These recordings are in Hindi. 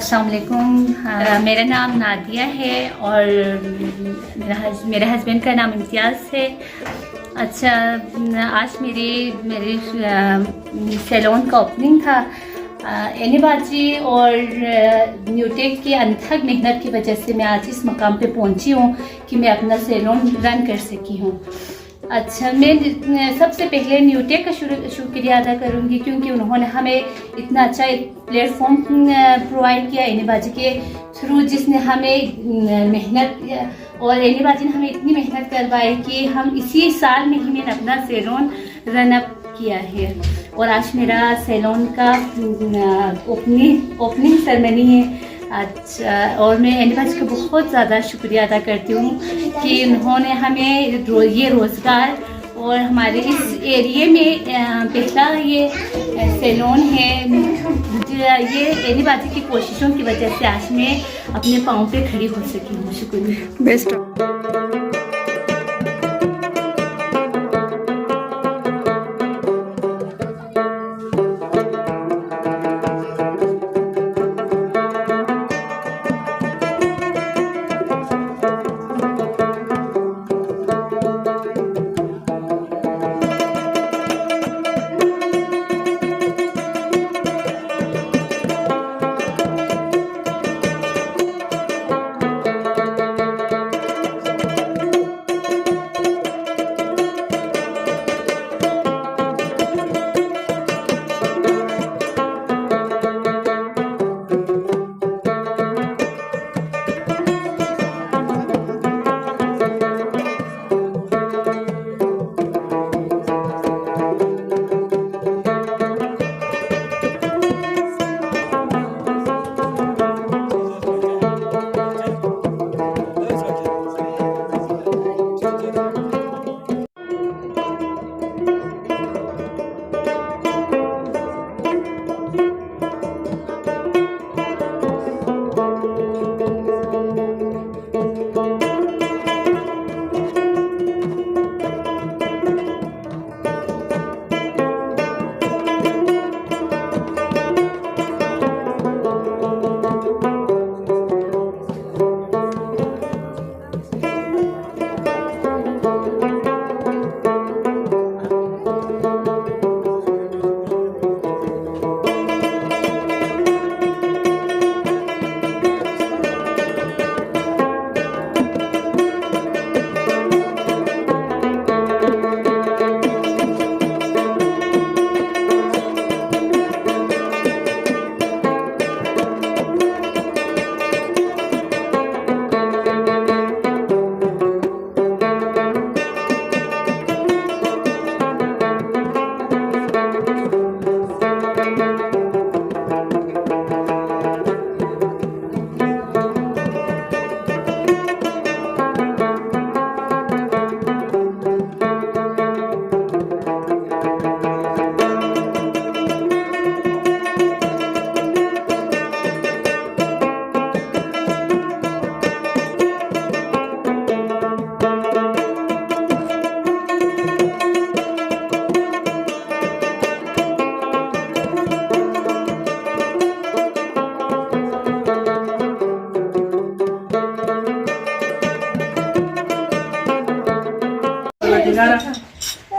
अस्सलाम वालेकुम। मेरा नाम नादिया है और मेरे हस्बैंड का नाम इम्तियाज़ है। अच्छा, आज मेरे सैलून का ओपनिंग था। एनी बाजी और न्यूटेक की अनथक मेहनत की वजह से मैं आज इस मकाम पे पहुंची हूँ कि मैं अपना सैलून रन कर सकी हूँ। अच्छा, मैं सबसे पहले न्यूटेक का शुक्रिया अदा करूँगी क्योंकि उन्होंने हमें इतना अच्छा प्लेटफॉर्म प्रोवाइड किया एनीबाजी के थ्रू, जिसने हमें मेहनत और एनीबाजी ने हमें इतनी मेहनत करवाई कि हम इसी साल में ही मैंने अपना सैलून रन अप किया है। और आज मेरा सैलून का ओपनिंग सेरेमनी है। अच्छा, और मैं एनीबाजी का बहुत ज़्यादा शुक्रिया अदा करती हूँ कि उन्होंने हमें ये रोज़गार और हमारे इस एरिए में पहला ये सैलून है। ये एनीबाजी की कोशिशों की वजह से आज मैं अपने पाँव पे खड़ी हो सकी हूँ। शुक्रिया। बेस्ट।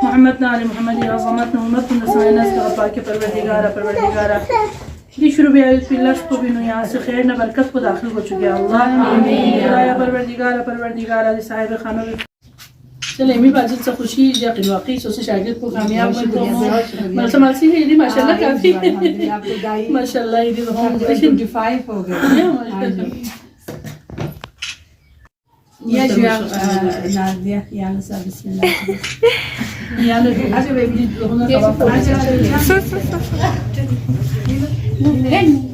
मोहम्मद नाल मोहम्मद अज़मत उम्मत नसाइना का के परवरदिगारा ये शुरू भी पिलर्स को भी यहाँ से खैर न बरकत को दाखिल हो चुके हैं। अल्लाह आमीन। परवरदिगारा साहिब खाना भी चले मी बाजी से खुशी या वाकई सोचे शागिर्द को कामयाब बनतो मलसी है ये माशाल्लाह काफी माशाल्लाह ये तो हम 25 हो गए। या जी नादिया या बिस्मिल्लाह। या लो अच्छा बेबी दोनों का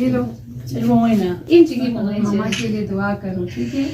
ये लो चलो वो ही ना इंची की मंगाई मामा के लिए दुआ करो ठीक है